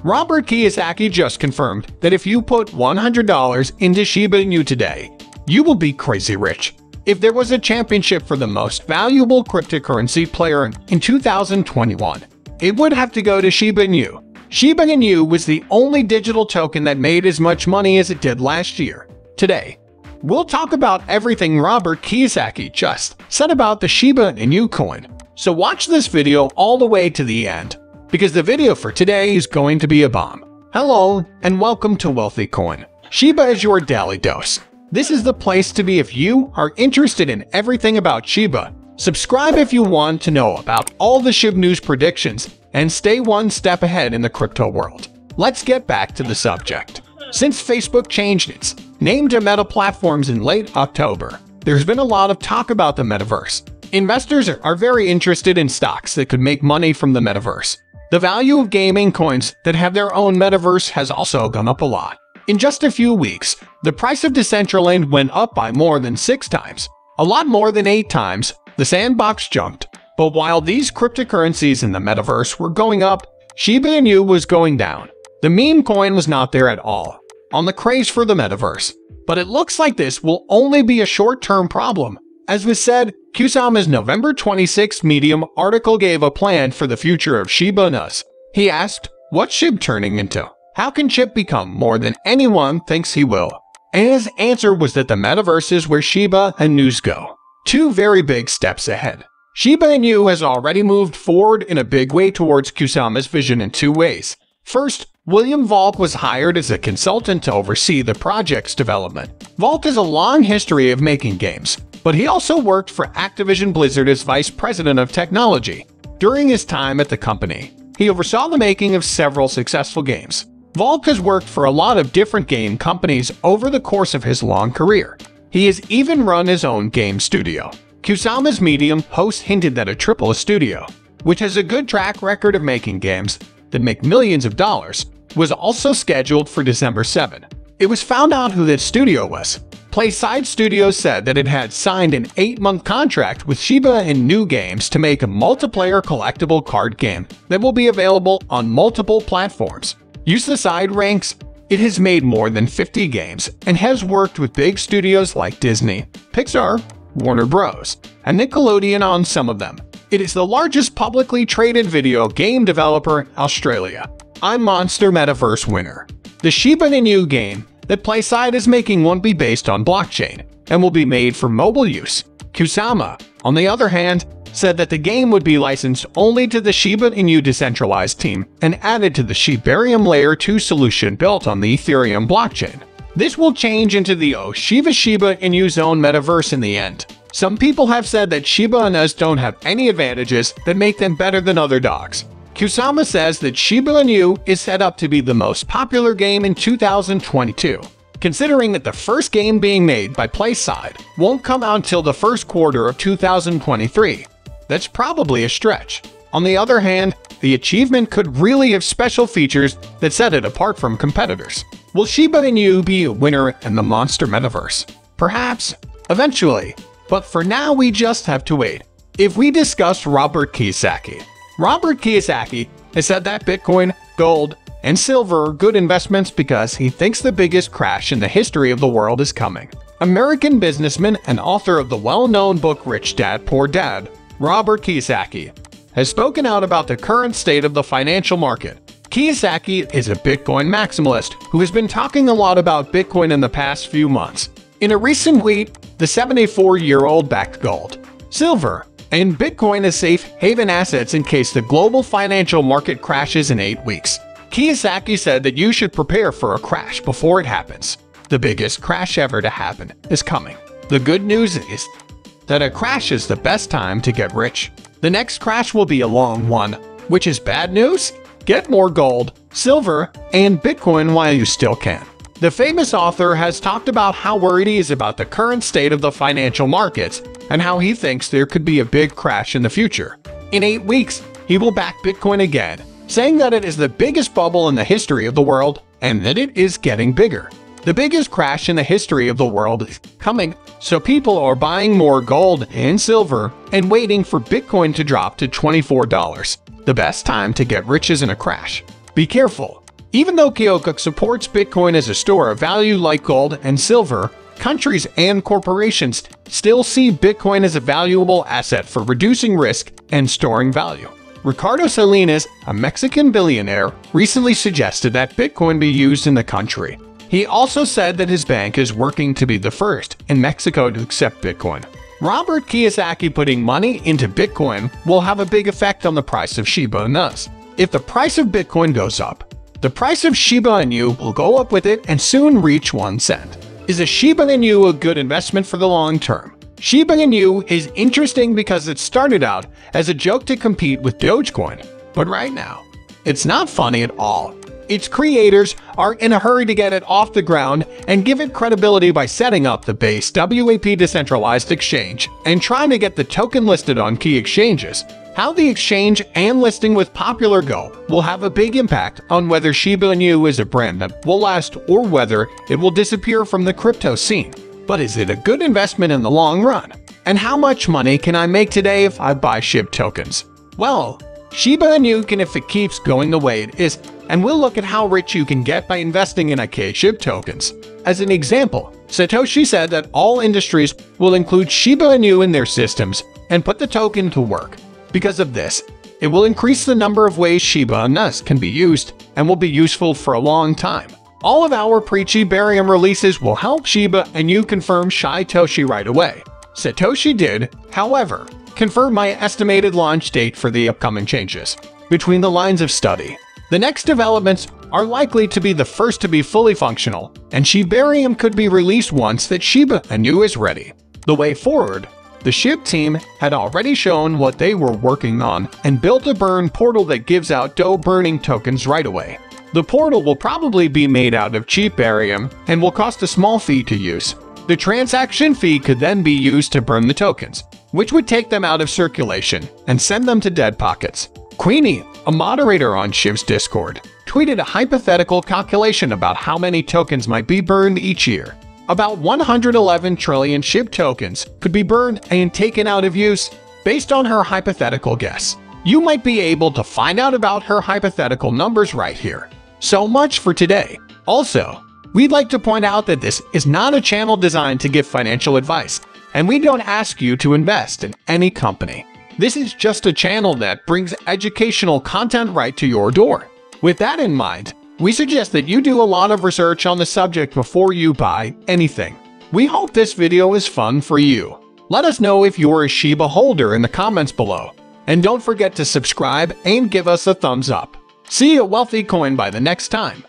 Robert Kiyosaki just confirmed that if you put $100 into Shiba Inu today, you will be crazy rich. If there was a championship for the most valuable cryptocurrency player in 2021, it would have to go to Shiba Inu. Shiba Inu was the only digital token that made as much money as it did last year. Today, we'll talk about everything Robert Kiyosaki just said about the Shiba Inu coin. So watch this video all the way to the end, because the video for today is going to be a bomb. Hello, and welcome to Wealthy Coin. Shiba is your daily dose. This is the place to be if you are interested in everything about Shiba. Subscribe if you want to know about all the Shib news predictions and stay one step ahead in the crypto world. Let's get back to the subject. Since Facebook changed its name to Meta Platforms in late October, there's been a lot of talk about the metaverse. Investors are very interested in stocks that could make money from the metaverse. The value of gaming coins that have their own metaverse has also gone up a lot. In just a few weeks, the price of Decentraland went up by more than 6 times. A lot more than 8 times, the sandbox jumped. But while these cryptocurrencies in the metaverse were going up, Shiba Inu was going down. The meme coin was not there at all on the craze for the metaverse. But it looks like this will only be a short-term problem. As was said, Kucoin's November 26 Medium article gave a plan for the future of Shiba Inu. He asked, what's Shib turning into? How can Shib become more than anyone thinks he will? And his answer was that the metaverse is where Shiba Inus go. 2 very big steps ahead. Shiba Inu has already moved forward in a big way towards Kucoin's vision in 2 ways. First, William Volk was hired as a consultant to oversee the project's development. Volk has a long history of making games, but he also worked for Activision Blizzard as vice president of technology. During his time at the company, he oversaw the making of several successful games. Volk has worked for a lot of different game companies over the course of his long career. He has even run his own game studio. Kucoin's Medium host hinted that a AAA studio, which has a good track record of making games that make millions of dollars, was also scheduled for December 7. It was found out who that studio was. Playside Studios said that it had signed an 8-month contract with Shiba Inu Games to make a multiplayer collectible card game that will be available on multiple platforms. Use the side ranks. It has made more than 50 games and has worked with big studios like Disney, Pixar, Warner Bros., and Nickelodeon on some of them. It is the largest publicly traded video game developer in Australia. I'm Monster Metaverse winner. The Shiba Inu game that Playside is making won't be based on blockchain and will be made for mobile use. Kucoin, on the other hand, said that the game would be licensed only to the Shiba Inu decentralized team and added to the Shibarium Layer 2 solution built on the Ethereum blockchain. This will change into the Shiba Inu's own metaverse in the end. Some people have said that Shiba Inus don't have any advantages that make them better than other dogs. Kucoin says that Shiba Inu is set up to be the most popular game in 2022. Considering that the first game being made by Playside won't come out until the first quarter of 2023, that's probably a stretch. On the other hand, the achievement could really have special features that set it apart from competitors. Will Shiba Inu be a winner in the monster metaverse? Perhaps, eventually. But for now, we just have to wait. If we discuss Robert Kiyosaki has said that Bitcoin, gold, and silver are good investments because he thinks the biggest crash in the history of the world is coming. American businessman and author of the well-known book Rich Dad, Poor Dad, Robert Kiyosaki, has spoken out about the current state of the financial market. Kiyosaki is a Bitcoin maximalist who has been talking a lot about Bitcoin in the past few months. In a recent tweet, the 74-year-old backed gold, silver, and Bitcoin as safe haven assets in case the global financial market crashes in 8 weeks. Kiyosaki said that you should prepare for a crash before it happens. The biggest crash ever to happen is coming. The good news is that a crash is the best time to get rich. The next crash will be a long one, which is bad news. Get more gold, silver, and Bitcoin while you still can. The famous author has talked about how worried he is about the current state of the financial markets and how he thinks there could be a big crash in the future. In 8 weeks, he will back Bitcoin again, saying that it is the biggest bubble in the history of the world and that it is getting bigger. The biggest crash in the history of the world is coming, so people are buying more gold and silver and waiting for Bitcoin to drop to $24. The best time to get rich is in a crash. Be careful. Even though Kiyosaki supports Bitcoin as a store of value like gold and silver, countries and corporations still see Bitcoin as a valuable asset for reducing risk and storing value. Ricardo Salinas, a Mexican billionaire, recently suggested that Bitcoin be used in the country. He also said that his bank is working to be the first in Mexico to accept Bitcoin. Robert Kiyosaki putting money into Bitcoin will have a big effect on the price of Shiba Inu. If the price of Bitcoin goes up, the price of Shiba Inu will go up with it and soon reach 1 cent. Is a Shiba Inu a good investment for the long term? Shiba Inu is interesting because it started out as a joke to compete with Dogecoin, but right now, it's not funny at all. Its creators are in a hurry to get it off the ground and give it credibility by setting up the base WAP decentralized exchange and trying to get the token listed on key exchanges. How the exchange and listing with Popular go will have a big impact on whether Shiba Inu is a brand that will last or whether it will disappear from the crypto scene. But is it a good investment in the long run? And how much money can I make today if I buy Shib tokens? Well, Shiba Inu can if it keeps going the way it is, and we'll look at how rich you can get by investing in Shib tokens. As an example, Satoshi said that all industries will include Shiba Inu in their systems and put the token to work. Because of this, it will increase the number of ways Shiba Inu can be used and will be useful for a long time. All of our pre-Shibarium releases will help Shiba Inu confirm Satoshi right away. Satoshi did, however, confirm my estimated launch date for the upcoming changes. Between the lines of study, the next developments are likely to be the first to be fully functional, and Shibarium could be released once that Shiba Inu is ready. The way forward, the Shib team had already shown what they were working on and built a burn portal that gives out DOE burning tokens right away. The portal will probably be made out of cheap barium and will cost a small fee to use. The transaction fee could then be used to burn the tokens, which would take them out of circulation and send them to dead pockets. Queenie, a moderator on Shib's Discord, tweeted a hypothetical calculation about how many tokens might be burned each year. About 111 trillion Shib tokens could be burned and taken out of use based on her hypothetical guess. You might be able to find out about her hypothetical numbers right here. So much for today. Also, we'd like to point out that this is not a channel designed to give financial advice, and we don't ask you to invest in any company. This is just a channel that brings educational content right to your door. With that in mind, we suggest that you do a lot of research on the subject before you buy anything. We hope this video is fun for you. Let us know if you're a Shiba holder in the comments below. And don't forget to subscribe and give us a thumbs up. See a wealthy coin by the next time.